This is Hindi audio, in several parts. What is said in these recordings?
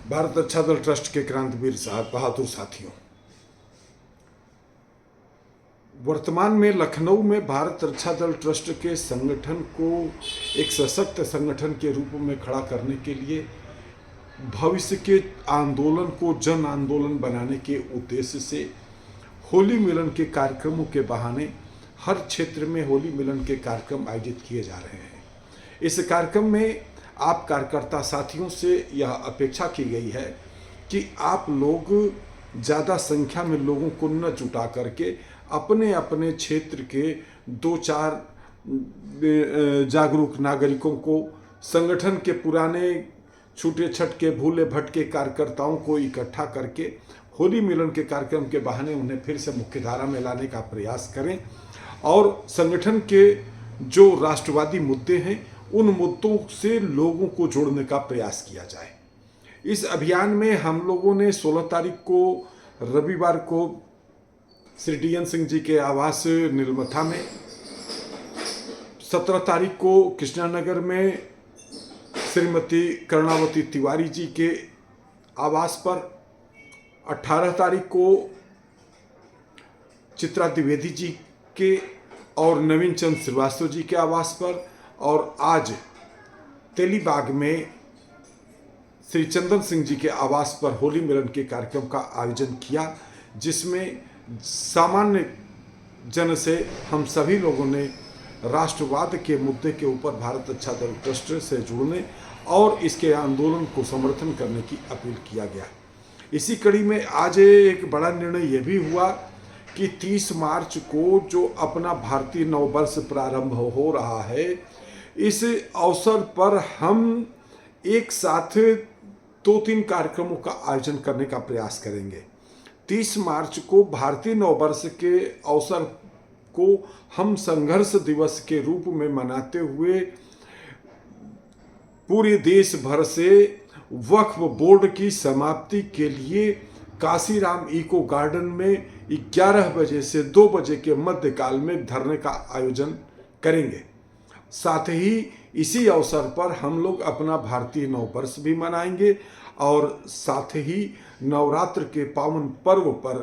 भारत अच्छा दल ट्रस्ट के क्रांतिवीर साहब बहादुर साथियों, वर्तमान में लखनऊ में भारत रक्षा दल ट्रस्ट के संगठन को एक सशक्त संगठन के रूप में खड़ा करने के लिए भविष्य के आंदोलन को जन आंदोलन बनाने के उद्देश्य से होली मिलन के कार्यक्रमों के बहाने हर क्षेत्र में होली मिलन के कार्यक्रम आयोजित किए जा रहे हैं। इस कार्यक्रम में आप कार्यकर्ता साथियों से यह अपेक्षा की गई है कि आप लोग ज़्यादा संख्या में लोगों को न जुटा करके अपने अपने क्षेत्र के 2-4 जागरूक नागरिकों को, संगठन के पुराने छूटे छटके भूले भटके कार्यकर्ताओं को इकट्ठा करके होली मिलन के कार्यक्रम के बहाने उन्हें फिर से मुख्यधारा में लाने का प्रयास करें और संगठन के जो राष्ट्रवादी मुद्दे हैं उन मुद्दों से लोगों को जोड़ने का प्रयास किया जाए। इस अभियान में हम लोगों ने 16 तारीख को रविवार को श्री DN सिंह जी के आवास नीलमथा में, 17 तारीख को कृष्णानगर में श्रीमती कर्णावती तिवारी जी के आवास पर, 18 तारीख को चित्रा द्विवेदी जी के और नवीन चंद श्रीवास्तव जी के आवास पर, और आज तेलीबाग में श्री चंदन सिंह जी के आवास पर होली मिलन के कार्यक्रम का आयोजन किया, जिसमें सामान्य जन से हम सभी लोगों ने राष्ट्रवाद के मुद्दे के ऊपर भारत अच्छा दल ट्रस्ट से जुड़ने और इसके आंदोलन को समर्थन करने की अपील किया गया। इसी कड़ी में आज एक बड़ा निर्णय यह भी हुआ कि 30 मार्च को जो अपना भारतीय नववर्ष प्रारंभ हो रहा है, इस अवसर पर हम एक साथ 2-3 कार्यक्रमों का आयोजन करने का प्रयास करेंगे। 30 मार्च को भारतीय नववर्ष के अवसर को हम संघर्ष दिवस के रूप में मनाते हुए पूरे देश भर से वक्फ बोर्ड की समाप्ति के लिए काशीराम इको गार्डन में 11 बजे से 2 बजे के मध्यकाल में धरने का आयोजन करेंगे। साथ ही इसी अवसर पर हम लोग अपना भारतीय नववर्ष भी मनाएंगे और साथ ही नवरात्र के पावन पर्व पर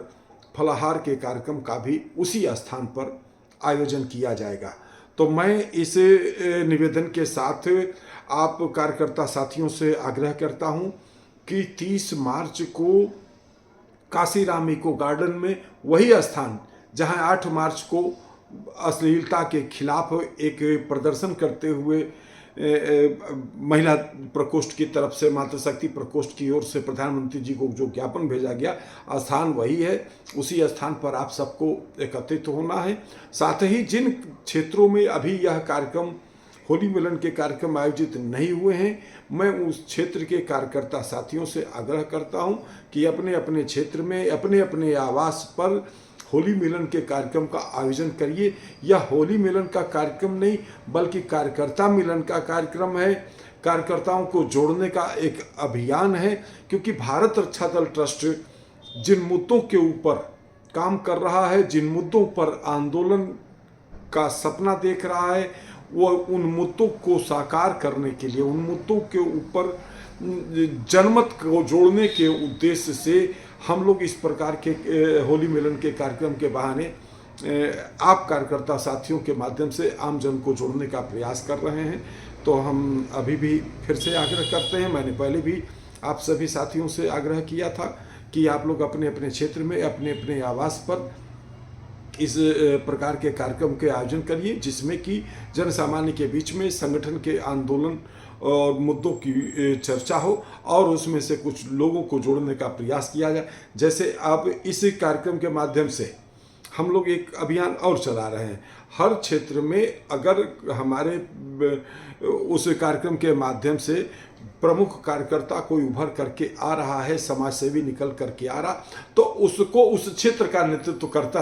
फलाहार के कार्यक्रम का भी उसी स्थान पर आयोजन किया जाएगा। तो मैं इस निवेदन के साथ आप कार्यकर्ता साथियों से आग्रह करता हूं कि 30 मार्च को काशीराम इको गार्डन में, वही स्थान जहां 8 मार्च को अश्लीलता के खिलाफ एक प्रदर्शन करते हुए महिला प्रकोष्ठ की तरफ से, मातृशक्ति प्रकोष्ठ की ओर से प्रधानमंत्री जी को जो ज्ञापन भेजा गया, स्थान वही है। उसी स्थान पर आप सबको एकत्रित होना है। साथ ही जिन क्षेत्रों में अभी यह कार्यक्रम होली मिलन के कार्यक्रम आयोजित नहीं हुए हैं, मैं उस क्षेत्र के कार्यकर्ता साथियों से आग्रह करता हूं कि अपने अपने क्षेत्र में अपने अपने आवास पर होली मिलन के कार्यक्रम का आयोजन करिए। यह होली मिलन का कार्यक्रम नहीं बल्कि कार्यकर्ता मिलन का कार्यक्रम है। कार्यकर्ताओं को जोड़ने का एक अभियान है, क्योंकि भारत रक्षा दल ट्रस्ट जिन मुद्दों के ऊपर काम कर रहा है, जिन मुद्दों पर आंदोलन का सपना देख रहा है, वो उन मुद्दों को साकार करने के लिए, उन मुद्दों के ऊपर जनमत को जोड़ने के उद्देश्य से हम लोग इस प्रकार के होली मिलन के कार्यक्रम के बहाने आप कार्यकर्ता साथियों के माध्यम से आम जन को जोड़ने का प्रयास कर रहे हैं। तो हम अभी भी फिर से आग्रह करते हैं, मैंने पहले भी आप सभी साथियों से आग्रह किया था कि आप लोग अपने अपने क्षेत्र में अपने अपने आवास पर इस प्रकार के कार्यक्रम के आयोजन करिए, जिसमें कि जन सामान्य के बीच में संगठन के आंदोलन और मुद्दों की चर्चा हो और उसमें से कुछ लोगों को जोड़ने का प्रयास किया जाए। जैसे अब इस कार्यक्रम के माध्यम से हम लोग एक अभियान और चला रहे हैं। हर क्षेत्र में अगर हमारे उस कार्यक्रम के माध्यम से प्रमुख कार्यकर्ता कोई उभर करके आ रहा है, समाज सेवी निकल करके आ रहा, तो उसको उस क्षेत्र का नेतृत्व करता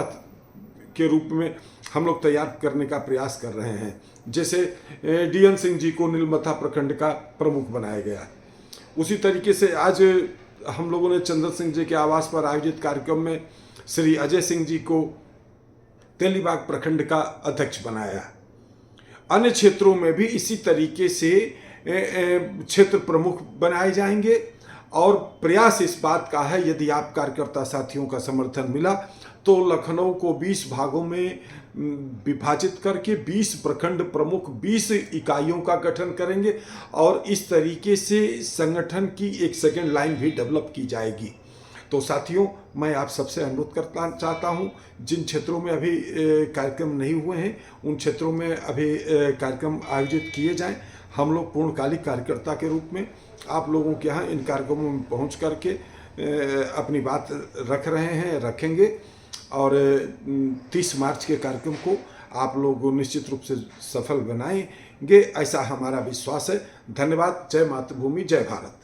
के रूप में हम लोग तैयार करने का प्रयास कर रहे हैं। जैसे DN सिंह जी को नीलमथा प्रखंड का प्रमुख बनाया गया। उसी तरीके से आज हम लोगों ने चंदन सिंह जी के आवास पर आयोजित कार्यक्रम में श्री अजय सिंह जी को तेलीबाग प्रखंड का अध्यक्ष बनाया। अन्य क्षेत्रों में भी इसी तरीके से क्षेत्र प्रमुख बनाए जाएंगे और प्रयास इस बात का है, यदि आप कार्यकर्ता साथियों का समर्थन मिला तो लखनऊ को 20 भागों में विभाजित करके 20 प्रखंड प्रमुख 20 इकाइयों का गठन करेंगे और इस तरीके से संगठन की एक सेकेंड लाइन भी डेवलप की जाएगी। तो साथियों, मैं आप सबसे अनुरोध करना चाहता हूं, जिन क्षेत्रों में अभी कार्यक्रम नहीं हुए हैं उन क्षेत्रों में अभी कार्यक्रम आयोजित किए जाएं। हम लोग पूर्णकालिक कार्यकर्ता के रूप में आप लोगों के यहाँ इन कार्यक्रमों में पहुँच करके अपनी बात रख रहे हैं, रखेंगे और 30 मार्च के कार्यक्रम को आप लोग निश्चित रूप से सफल बनाएंगे, ऐसा हमारा विश्वास है। धन्यवाद। जय मातृभूमि, जय भारत।